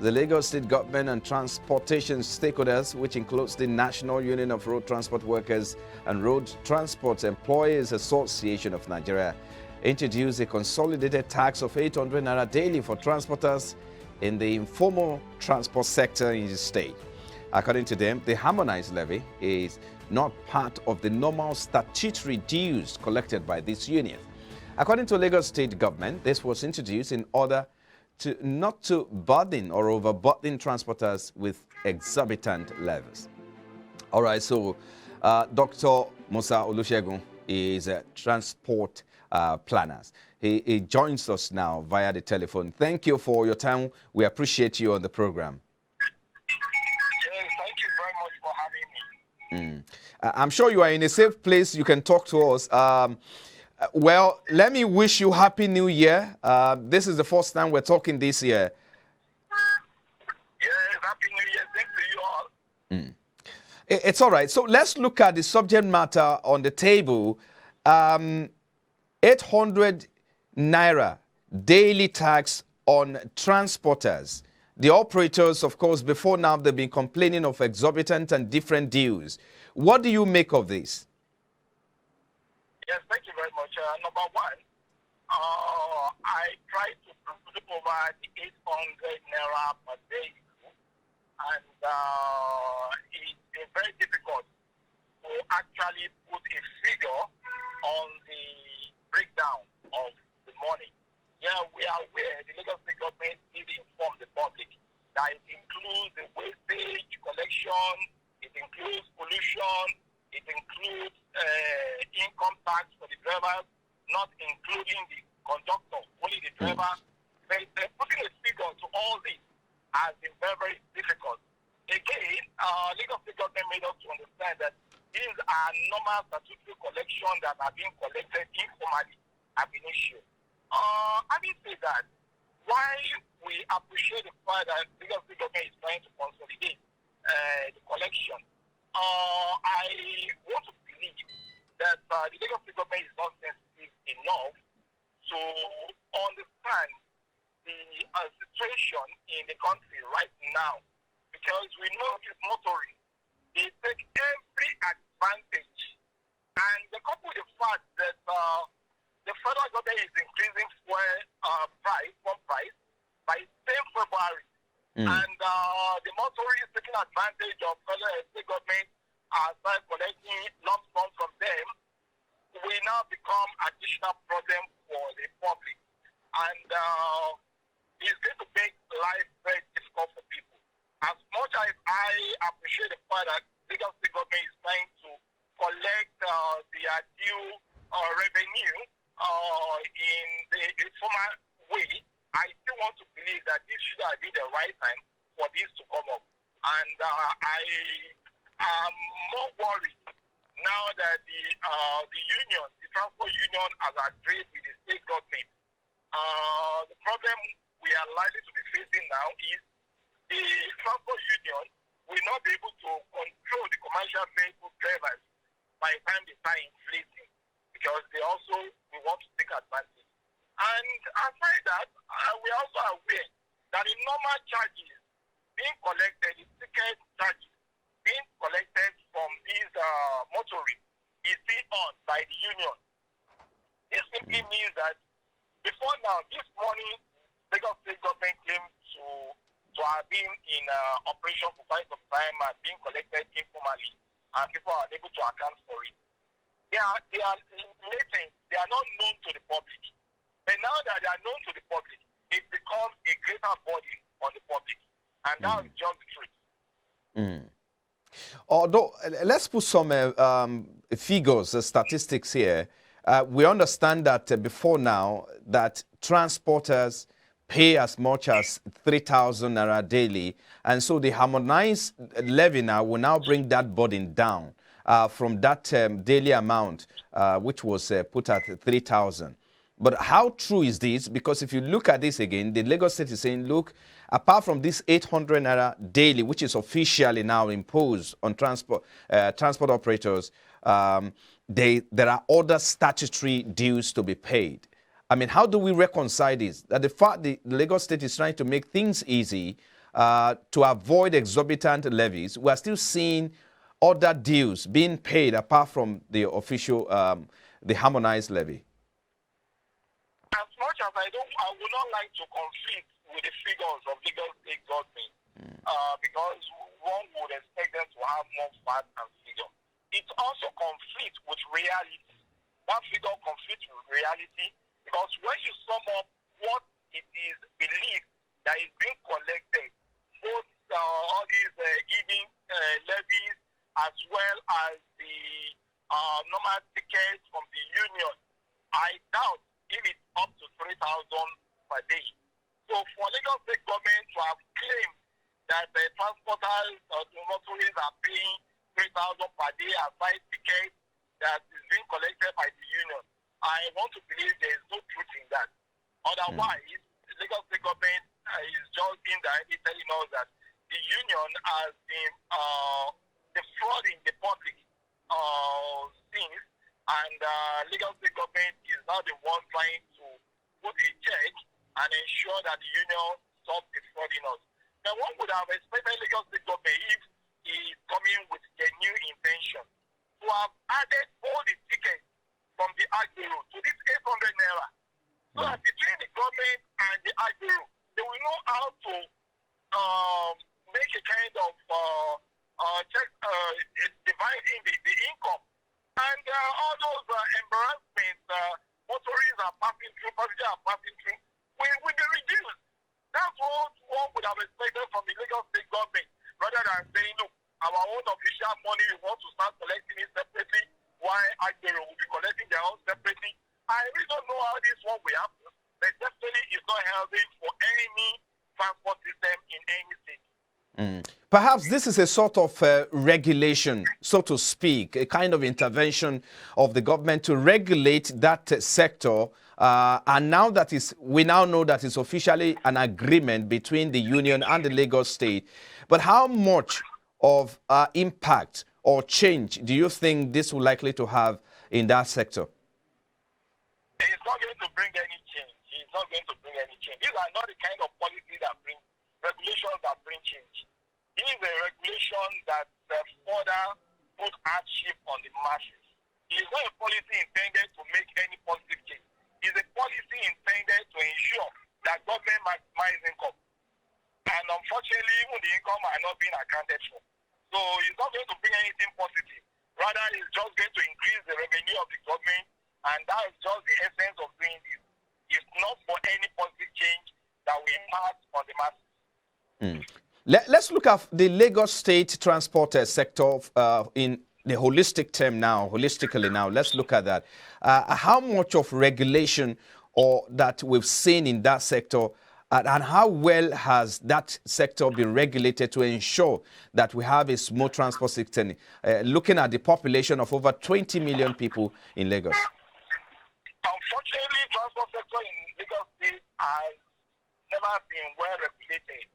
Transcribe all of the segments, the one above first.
The Lagos State Government and transportation stakeholders, which includes the National Union of Road Transport Workers and Road Transport Employees Association of Nigeria, introduced a consolidated tax of 800 naira daily for transporters in the informal transport sector in the state. According to them, the harmonized levy is not part of the normal statutory dues collected by this union. According to Lagos State Government, this was introduced in order to not to burden or overburden transporters with exorbitant levies. All right, so Dr. Musa Olusegun is a transport planner. He joins us now via the telephone. Thank you for your time. We appreciate you on the program. Yes, thank you very much for having me. I'm sure you are in a safe place. You can talk to us. Well, let me wish you Happy New Year. This is the first time we're talking this year. Yes, Happy New Year. Thanks to you all. It's all right. So let's look at the subject matter on the table. 800 naira daily tax on transporters. The operators, of course, before now, they've been complaining of exorbitant and different dues. What do you make of this? Yes, thank you very much. Number one, I tried to flip over the 800 naira per day, and it's been very difficult to actually put a figure on the breakdown of the money. Yeah, we are aware the Lagos State government did inform the public that it includes the wastage collection, it includes pollution, it includes income tax for the drivers, not including the conductor, only the driver. Putting a figure to all this has been very, very difficult. Again, Lagos State government made us to understand that these are normal statutory collections that are being collected informally ab initio. Having said that, while we appreciate the fact that Lagos State government is trying to consolidate the collection, I want to believe that the Lagos State government is not sensitive enough to understand the situation in the country right now, because we know these motorists, they take every advantage, and the couple with the fact that the federal government is increasing fuel price by 10 February. And the motorists taking advantage of federal state government start collecting lump sum from them, will now become additional problem for the public. And it's going to make life very difficult for people. As much as I appreciate the fact that the Lagos State government is trying to collect their due revenue in the informal way, I still want to believe that this should have been the right time for this to come up. And I am more worried now that the union, the transport union, has agreed with the state government. The problem we are likely to be facing now is the transport union will not be able to control the commercial vehicle drivers by the time they start inflating, because they also will want to take advantage. And aside that, we are also aware that the normal charges being collected, the ticket charges being collected from these motorists is still on by the union. This simply means that before now, this morning, Lagos State government came to have been in operation for quite some time and being collected informally, and people are unable to account for it. They are latent, they are not known to the public. But now that they are known to the public, it becomes a greater burden on the public. And that is just the truth. Although, let's put some figures, statistics here. We understand that before now, that transporters pay as much as 3,000 naira daily. And so the harmonized levy now will now bring that burden down from that daily amount, which was put at 3,000. But how true is this? Because if you look at this again, the Lagos State is saying, look, apart from this 800 naira daily, which is officially now imposed on transport operators, there are other statutory dues to be paid. I mean, how do we reconcile this? That the fact the Lagos State is trying to make things easy, to avoid exorbitant levies, we are still seeing other dues being paid apart from the official, the harmonized levy? As much as I would not like to conflict with the figures of Lagos State government, because one would expect them to have more facts and figures. It also conflicts with reality. That figure conflicts with reality because when you sum up what it is believed that is being collected, both all these eating levies as well as the normal tickets from the union, I doubt if it's up to 3,000 per day. So for Lagos State government to have claimed that the transporters or the motorists are paying 3,000 per day aside tickets that is being collected by the union, I want to believe there is no truth in that. Otherwise, the Lagos State government is just indirectly telling us that the union has been defrauding the public since, and Lagos State government is now the one trying to put a check and ensure that the union stops defrauding us. Now, one would have expected Lagos State government, if he is coming with a new intention, to have added all the tickets from the Agbero to this 800 naira. So that between the government and the Agbero, they will know how to make a kind of check dividing the income. And all those embarrassments motorists are passing through, passengers are passing through, will be reduced. That's what one would have expected from the Lagos State government, rather than saying, look, our own official money, we want to start collecting it separately, while Agbero will be collecting their own separately. I really don't know how this one will happen, but definitely it's not healthy for any transport system in any city. Perhaps this is a sort of regulation, so to speak, a kind of intervention of the government to regulate that sector. And now that we now know that it's officially an agreement between the union and the Lagos State. But how much of impact or change do you think this will likely to have in that sector? It's not going to bring any change. It's not going to bring any change. These are not the kind of policies that bring regulations that bring change. This is a regulation that further put hardship on the masses. It is not a policy intended to make any positive change. It is a policy intended to ensure that government maximizes income. And unfortunately, even the income are not being accounted for. So it's not going to bring anything positive. Rather, it's just going to increase the revenue of the government, and that is just the essence of doing this. It's not for any positive change that we impact on the masses. Let's look at the Lagos State transport sector in the holistically now. Let's look at that. How much of regulation or that we've seen in that sector, and how well has that sector been regulated to ensure that we have a smooth transport system, looking at the population of over 20 million people in Lagos? Unfortunately, transport sector in Lagos State has never been well regulated.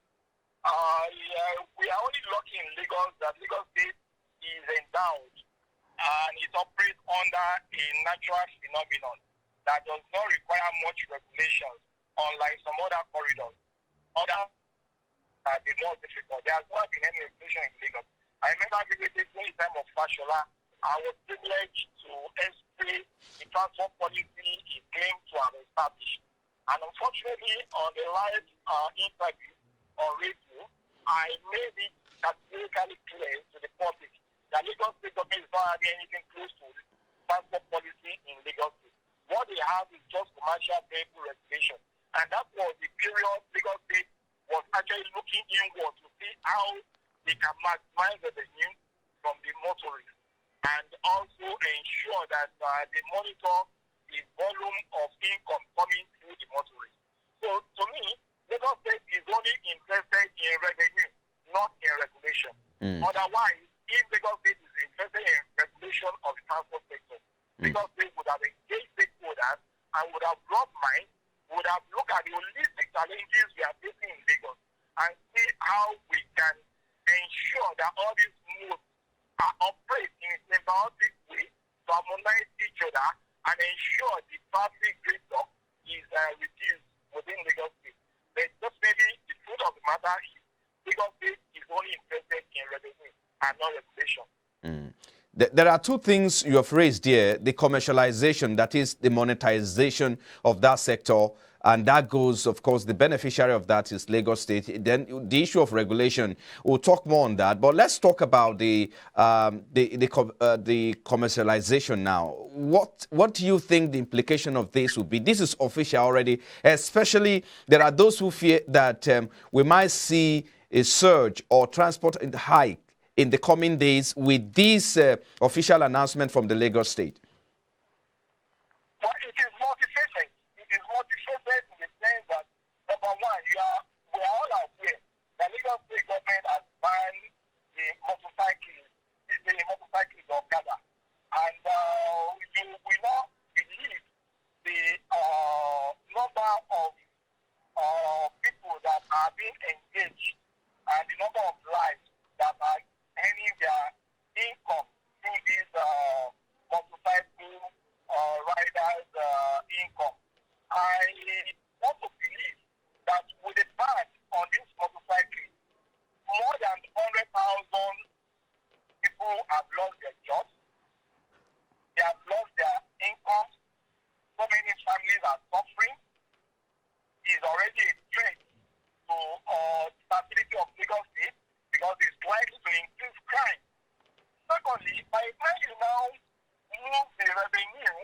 We are only lucky in Lagos that Lagos State is endowed and it operates under a natural phenomenon that does not require much regulations, unlike some other corridors. Others have been more difficult. There has not been any regulation in Lagos. I remember vividly during the time of Fashola, I was privileged to explain the transport policy he claimed to have established. And unfortunately, on the live interview on radio, I made it categorically clear to the public that Lagos State government is not having anything close to transport policy in Lagos State. What they have is just commercial vehicle regulation. And that was the period Lagos State was actually looking inward to see how they can maximize the revenue from the motorists and also ensure that they monitor the volume of income coming through the motorists. So to me, Lagos State is only interested in revenue, not in regulation. Otherwise, if Lagos State is interested in regulation of the transport sector, Lagos State would have engaged stakeholders and would have brought minds, would have looked at the holistic challenges we are facing in Lagos and see how we can ensure that all these modes are operate in a symbiotic way to harmonize each other and ensure the traffic gridlock is reduced within Lagos State. But definitely, the truth of the matter is Lagos State is only interested in revenue and not regulation. There are two things you have raised here: the commercialization, that is the monetization of that sector, and that goes, of course, the beneficiary of that is Lagos State. Then the issue of regulation, we'll talk more on that. But let's talk about the commercialization now. What do you think the implication of this would be? This is official already. Especially, there are those who fear that we might see a surge or transport hike in the coming days with this official announcement from the Lagos State? Well, it is multifaceted. It is multifaceted in the sense that, number one, we are all aware that Lagos State government has banned the motorcycles of Ghana. And you will not believe the number of people that are being engaged and the number of lives that are earning their income through these motorcycle riders' income. I want to believe that with the ban on this motorcycle, more than 100,000 people have lost their jobs. They have lost their income. So many families are suffering. It is already a threat to the stability of Lagos State, because it's likely to increase crime. Secondly, by the time you now move the revenue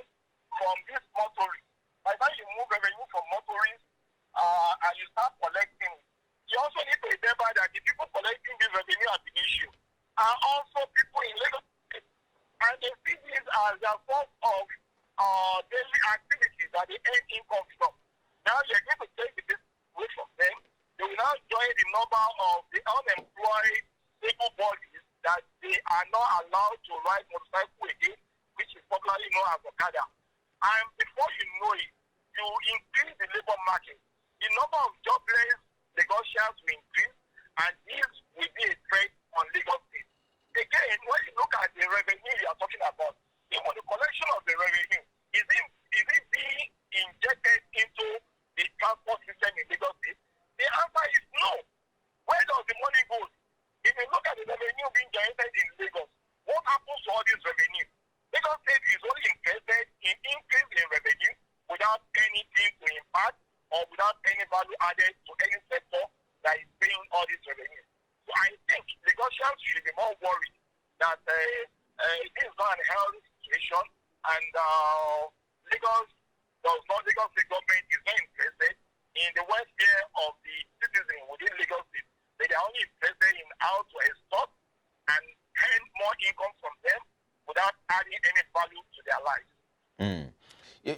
from this motorists, by the time you move revenue from motorists and you start collecting, you also need to remember that the people collecting this revenue at the issue are also people in Lagos State. And they see this as a source of daily activities that they earn income from. Now you're going to take this away from them. They will now join the number of the unemployed able bodies that they are not allowed to ride motorcycle again, which is popularly known as Okada. And before you know it, you increase the labor market. The number of jobless Lagosians will increase, and this will be a threat on Lagos State. Again, when you look at the revenue you are talking about, even the collection of the revenue, is it being injected into the transport system in Lagos State? The answer is no. Where does the money go? If you look at the revenue being generated in Lagos, what happens to all this revenue? Lagos State is only interested in increase in revenue without anything to impact or without any value added to any sector that is paying all this revenue. So I think Lagosians should be more worried that this is not a healthy situation, and Lagos State government is not interested in the welfare of the citizens within Lagos State. They are only interested in how to extort and earn more income from them without adding any value to their lives.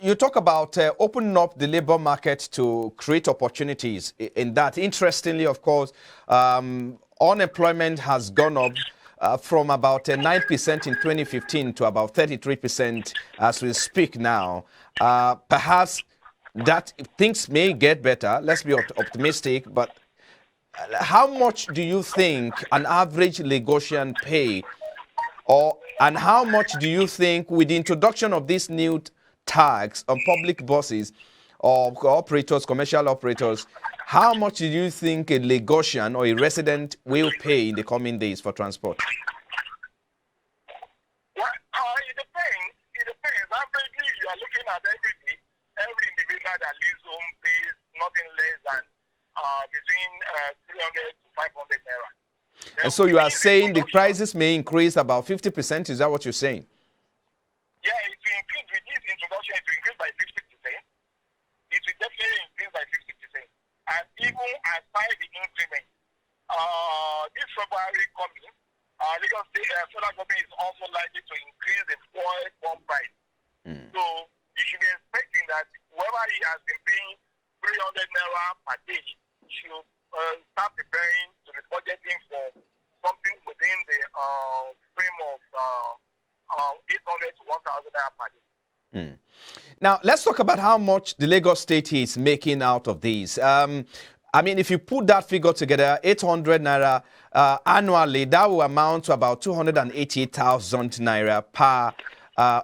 You talk about opening up the labor market to create opportunities in that. Interestingly, of course, unemployment has gone up from about 9% in 2015 to about 33% as we speak now. Perhaps that things may get better. Let's be optimistic. But how much do you think an average Lagosian pay, and how much do you think with the introduction of these new tags on public buses or operators, commercial operators, how much do you think a Lagosian or a resident will pay in the coming days for transport? Well, it depends. It depends. Averagely, you are looking at every individual that lives home pays nothing less than between 300 to 500 naira. And so you are saying the prices may increase about 50%? Is that what you're saying? Yeah, it will increase with this introduction. It will increase by 50%. It will definitely increase by 50%. And even aside the increment, this February coming, Lagos State federal government is also likely to increase the fuel pump price. So you should be expecting that whoever he has been paying 300 naira per day should start preparing to be budgeting for something within the frame of 800 to 1,000 naira per day. Now, let's talk about how much the Lagos State is making out of these. I mean, if you put that figure together, 800 naira annually, that will amount to about 288,000 naira per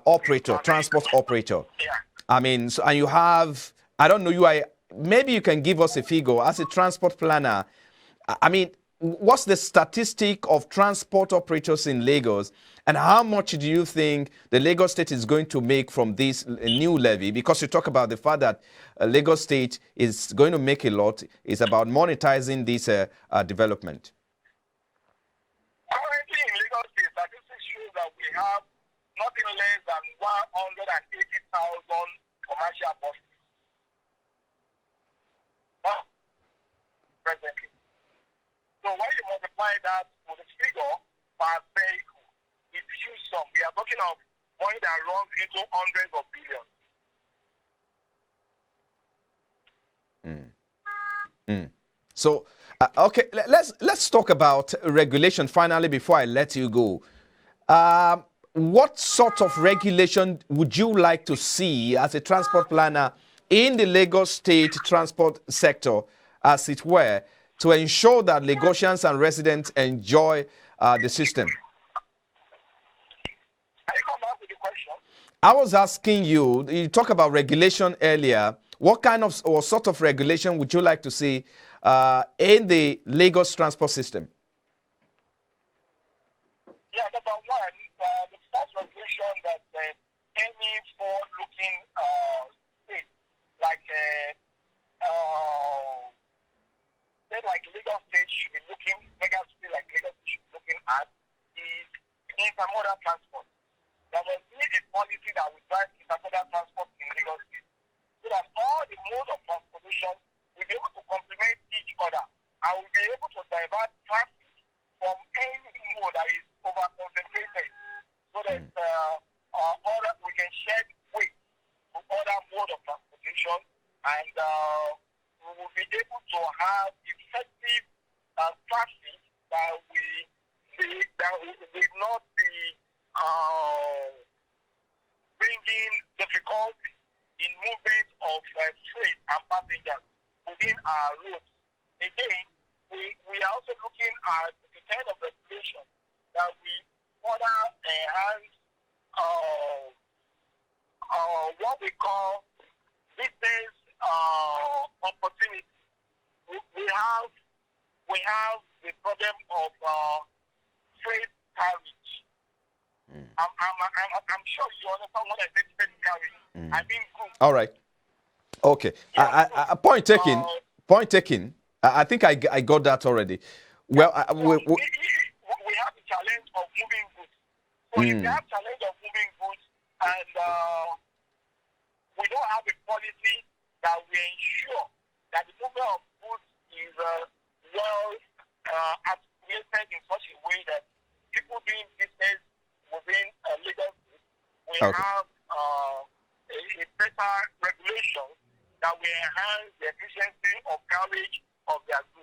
operator, transport operator. Yeah. I mean, so, and you have, I don't know, maybe you can give us a figure as a transport planner. I mean, what's the statistic of transport operators in Lagos, and how much do you think the Lagos State is going to make from this new levy? Because you talk about the fact that Lagos State is going to make a lot. It's about monetizing this development. Currently in Lagos State, statistics show that we have nothing less than 180,000 commercial buses. Presently. So when you multiply that with the figure per vehicle, it's huge sum. We are talking of money that runs into hundreds of billions. So, okay, let's talk about regulation finally before I let you go. What sort of regulation would you like to see as a transport planner in the Lagos State transport sector, as it were, to ensure that Lagosians and residents enjoy the system? Can you come back with the question? I was asking you, you talked about regulation earlier. What kind of or sort of regulation would you like to see in the Lagos transport system? Yeah, number one, the first regulation that any forward-looking state, like Lagos State should be looking, mega city like Lagos should be looking at is intermodal transport. There must be a policy that will drive intermodal transport in Lagos State, so that all the modes of transportation will be able to complement each other and will be able to divert traffic from any mode that is over concentrated, so that we can shed weight to other mode of transportation, and we will be able to have effective traffic that will not be bringing difficulty in movement of freight and passengers within our roads. Again, we are also looking at the kind of regulation that we further enhance what we call business opportunity. We have the problem of freight carriage. I'm sure you understand what I said, freight carriage. I mean, good. All right. Okay. Yeah, point taken. Point taken. I think I got that already. Well, we have the challenge of moving goods. So if we have challenge of moving goods and we don't have a policy that will ensure that the movement of goods is well articulated in such a way that people doing business within Lagos will have a better regulation that will enhance the efficiency of carriage of their goods.